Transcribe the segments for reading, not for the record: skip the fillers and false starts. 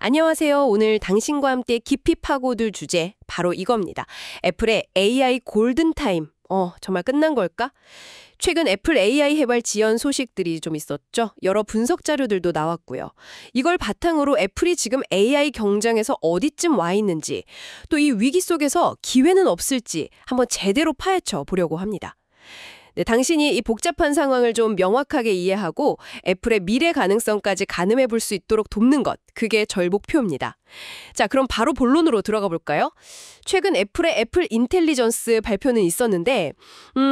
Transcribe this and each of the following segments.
안녕하세요. 오늘 당신과 함께 깊이 파고들 주제 바로 이겁니다. 애플의 AI 골든타임. 정말 끝난 걸까? 최근 애플 AI 개발 지연 소식들이 좀 있었죠. 여러 분석 자료들도 나왔고요. 이걸 바탕으로 애플이 지금 AI 경쟁에서 어디쯤 와 있는지, 또 이 위기 속에서 기회는 없을지 한번 제대로 파헤쳐 보려고 합니다. 네, 당신이 이 복잡한 상황을 좀 명확하게 이해하고 애플의 미래 가능성까지 가늠해 볼 수 있도록 돕는 것, 그게 저희 목표입니다. 자, 그럼 바로 본론으로 들어가 볼까요? 최근 애플의 애플 인텔리전스 발표는 있었는데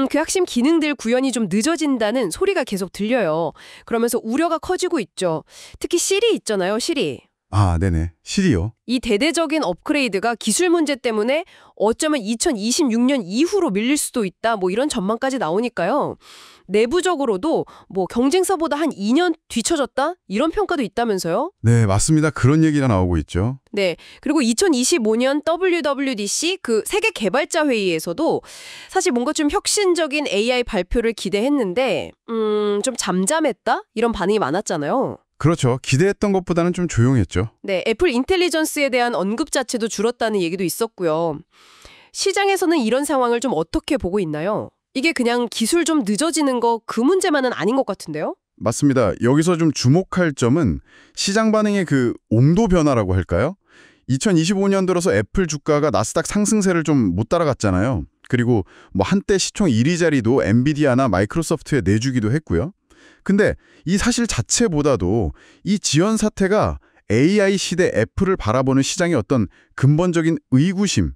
그 핵심 기능들 구현이 좀 늦어진다는 소리가 계속 들려요. 그러면서 우려가 커지고 있죠. 특히 시리 있잖아요, 시리. 아, 네네. 시리요. 이 대대적인 업그레이드가 기술 문제 때문에 어쩌면 2026년 이후로 밀릴 수도 있다, 이런 전망까지 나오니까요. 내부적으로도 경쟁사보다 한 2년 뒤처졌다? 이런 평가도 있다면서요? 네, 맞습니다. 그런 얘기가 나오고 있죠. 네. 그리고 2025년 WWDC 그 세계 개발자 회의에서도 사실 뭔가 좀 혁신적인 AI 발표를 기대했는데 좀 잠잠했다? 이런 반응이 많았잖아요. 그렇죠. 기대했던 것보다는 좀 조용했죠. 네, 애플 인텔리전스에 대한 언급 자체도 줄었다는 얘기도 있었고요. 시장에서는 이런 상황을 좀 어떻게 보고 있나요? 이게 그냥 기술 좀 늦어지는 거 그 문제만은 아닌 것 같은데요? 맞습니다. 여기서 좀 주목할 점은 시장 반응의 그 온도 변화라고 할까요? 2025년 들어서 애플 주가가 나스닥 상승세를 좀 못 따라갔잖아요. 그리고 한때 시총 1위 자리도 엔비디아나 마이크로소프트에 내주기도 했고요. 근데 이 사실 자체보다도 이 지연 사태가 AI 시대 애플을 바라보는 시장의 어떤 근본적인 의구심,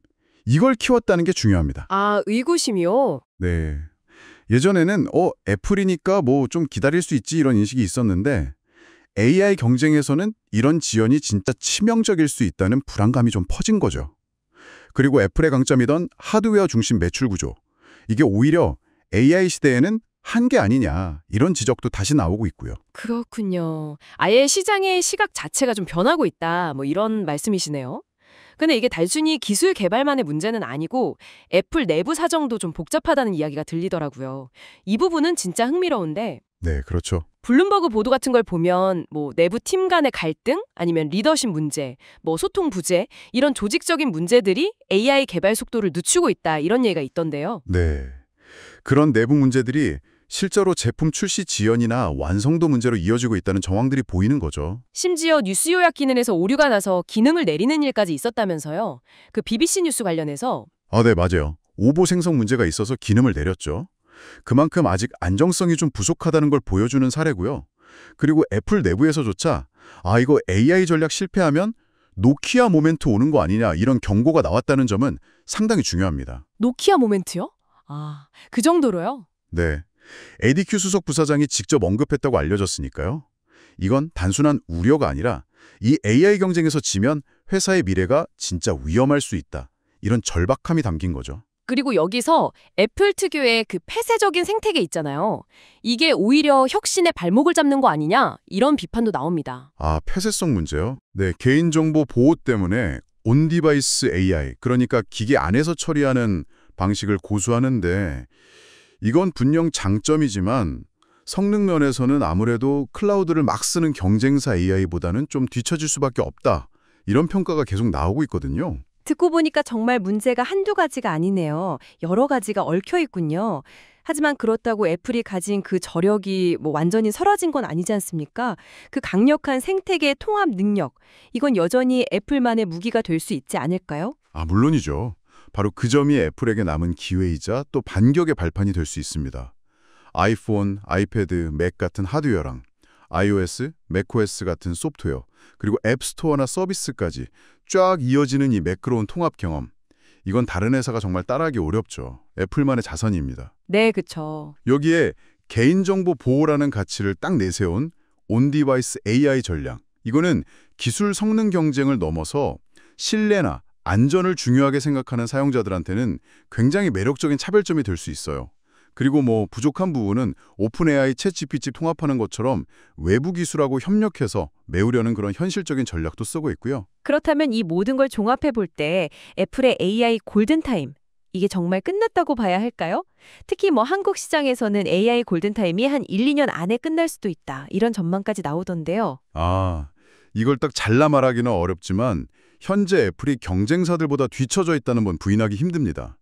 이걸 키웠다는 게 중요합니다. 아, 의구심이요? 네. 예전에는 애플이니까 좀 기다릴 수 있지 이런 인식이 있었는데 AI 경쟁에서는 이런 지연이 진짜 치명적일 수 있다는 불안감이 좀 퍼진 거죠. 그리고 애플의 강점이던 하드웨어 중심 매출 구조, 이게 오히려 AI 시대에는 한계 아니냐 이런 지적도 다시 나오고 있고요. 그렇군요. 아예 시장의 시각 자체가 좀 변하고 있다, 이런 말씀이시네요. 근데 이게 단순히 기술 개발만의 문제는 아니고 애플 내부 사정도 좀 복잡하다는 이야기가 들리더라고요. 이 부분은 진짜 흥미로운데 네, 그렇죠. 블룸버그 보도 같은 걸 보면 내부 팀 간의 갈등 아니면 리더십 문제, 소통 부재 이런 조직적인 문제들이 AI 개발 속도를 늦추고 있다 이런 얘기가 있던데요. 네. 그런 내부 문제들이 실제로 제품 출시 지연이나 완성도 문제로 이어지고 있다는 정황들이 보이는 거죠. 심지어 뉴스 요약 기능에서 오류가 나서 기능을 내리는 일까지 있었다면서요. 그 BBC 뉴스 관련해서. 네, 맞아요. 오보 생성 문제가 있어서 기능을 내렸죠. 그만큼 아직 안정성이 좀 부족하다는 걸 보여주는 사례고요. 그리고 애플 내부에서조차 이거 AI 전략 실패하면 노키아 모멘트 오는 거 아니냐 이런 경고가 나왔다는 점은 상당히 중요합니다. 노키아 모멘트요? 아, 그 정도로요? 네. ADQ 수석 부사장이 직접 언급했다고 알려졌으니까요. 이건 단순한 우려가 아니라 이 AI 경쟁에서 지면 회사의 미래가 진짜 위험할 수 있다. 이런 절박함이 담긴 거죠. 그리고 여기서 애플 특유의 그 폐쇄적인 생태계 있잖아요. 이게 오히려 혁신의 발목을 잡는 거 아니냐? 이런 비판도 나옵니다. 폐쇄성 문제요? 네, 개인정보 보호 때문에 온디바이스 AI, 그러니까 기계 안에서 처리하는 방식을 고수하는데 이건 분명 장점이지만 성능 면에서는 아무래도 클라우드를 막 쓰는 경쟁사 AI보다는 좀 뒤처질 수밖에 없다. 이런 평가가 계속 나오고 있거든요. 듣고 보니까 정말 문제가 한두 가지가 아니네요. 여러 가지가 얽혀 있군요. 하지만 그렇다고 애플이 가진 그 저력이 완전히 사라진 건 아니지 않습니까? 그 강력한 생태계 통합 능력, 이건 여전히 애플만의 무기가 될 수 있지 않을까요? 물론이죠. 바로 그 점이 애플에게 남은 기회이자 또 반격의 발판이 될 수 있습니다. 아이폰, 아이패드, 맥 같은 하드웨어랑 iOS, macOS 같은 소프트웨어, 그리고 앱스토어나 서비스까지 쫙 이어지는 이 매끄러운 통합 경험. 이건 다른 회사가 정말 따라하기 어렵죠. 애플만의 자산입니다. 네, 그렇죠. 여기에 개인정보 보호라는 가치를 딱 내세운 온디바이스 AI 전략. 이거는 기술 성능 경쟁을 넘어서 신뢰나 안전을 중요하게 생각하는 사용자들한테는 굉장히 매력적인 차별점이 될 수 있어요. 그리고 부족한 부분은 오픈 AI 챗GPT 통합하는 것처럼 외부 기술하고 협력해서 메우려는 그런 현실적인 전략도 쓰고 있고요. 그렇다면 이 모든 걸 종합해 볼 때 애플의 AI 골든타임, 이게 정말 끝났다고 봐야 할까요? 특히 한국 시장에서는 AI 골든타임이 한 1, 2년 안에 끝날 수도 있다. 이런 전망까지 나오던데요. 이걸 딱 잘라 말하기는 어렵지만 현재 애플이 경쟁사들보다 뒤처져 있다는 건 부인하기 힘듭니다.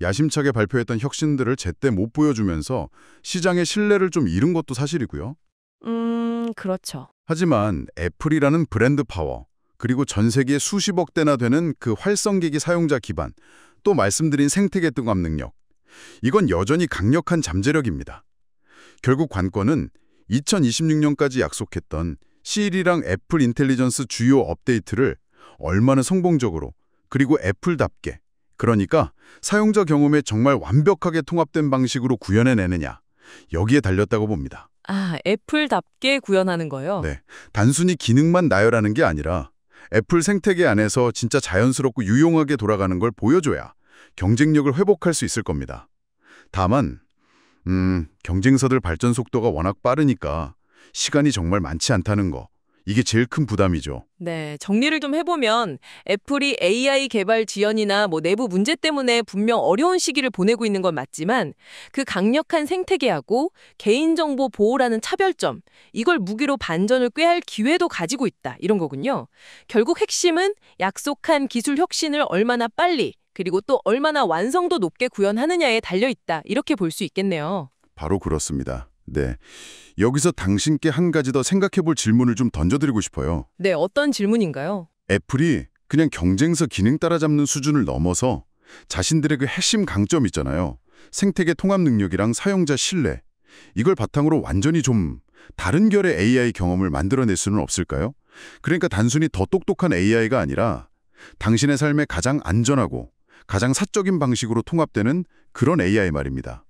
야심차게 발표했던 혁신들을 제때 못 보여주면서 시장의 신뢰를 좀 잃은 것도 사실이고요. 그렇죠. 하지만 애플이라는 브랜드 파워, 그리고 전 세계 수십억 대나 되는 그 활성기기 사용자 기반, 또 말씀드린 생태계 등압 능력, 이건 여전히 강력한 잠재력입니다. 결국 관건은 2026년까지 약속했던 시리랑 애플 인텔리전스 주요 업데이트를 얼마나 성공적으로, 그리고 애플답게, 그러니까 사용자 경험에 정말 완벽하게 통합된 방식으로 구현해내느냐, 여기에 달렸다고 봅니다. 애플답게 구현하는 거요? 네, 단순히 기능만 나열하는 게 아니라 애플 생태계 안에서 진짜 자연스럽고 유용하게 돌아가는 걸 보여줘야 경쟁력을 회복할 수 있을 겁니다. 다만 경쟁사들 발전 속도가 워낙 빠르니까 시간이 정말 많지 않다는 거, 이게 제일 큰 부담이죠. 네, 정리를 좀 해보면 애플이 AI 개발 지연이나 내부 문제 때문에 분명 어려운 시기를 보내고 있는 건 맞지만 그 강력한 생태계하고 개인정보 보호라는 차별점, 이걸 무기로 반전을 꾀할 기회도 가지고 있다, 이런 거군요. 결국 핵심은 약속한 기술 혁신을 얼마나 빨리 그리고 또 얼마나 완성도 높게 구현하느냐에 달려있다, 이렇게 볼 수 있겠네요. 바로 그렇습니다. 네, 여기서 당신께 한 가지 더 생각해볼 질문을 좀 던져드리고 싶어요. 네, 어떤 질문인가요? 애플이 그냥 경쟁사 기능 따라잡는 수준을 넘어서 자신들의 그 핵심 강점 있잖아요. 생태계 통합 능력이랑 사용자 신뢰. 이걸 바탕으로 완전히 좀 다른 결의 AI 경험을 만들어낼 수는 없을까요? 그러니까 단순히 더 똑똑한 AI가 아니라 당신의 삶에 가장 안전하고 가장 사적인 방식으로 통합되는 그런 AI 말입니다.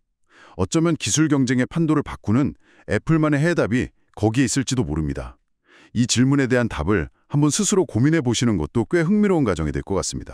어쩌면 기술 경쟁의 판도를 바꾸는 애플만의 해답이 거기에 있을지도 모릅니다. 이 질문에 대한 답을 한번 스스로 고민해 보시는 것도 꽤 흥미로운 과정이 될 것 같습니다.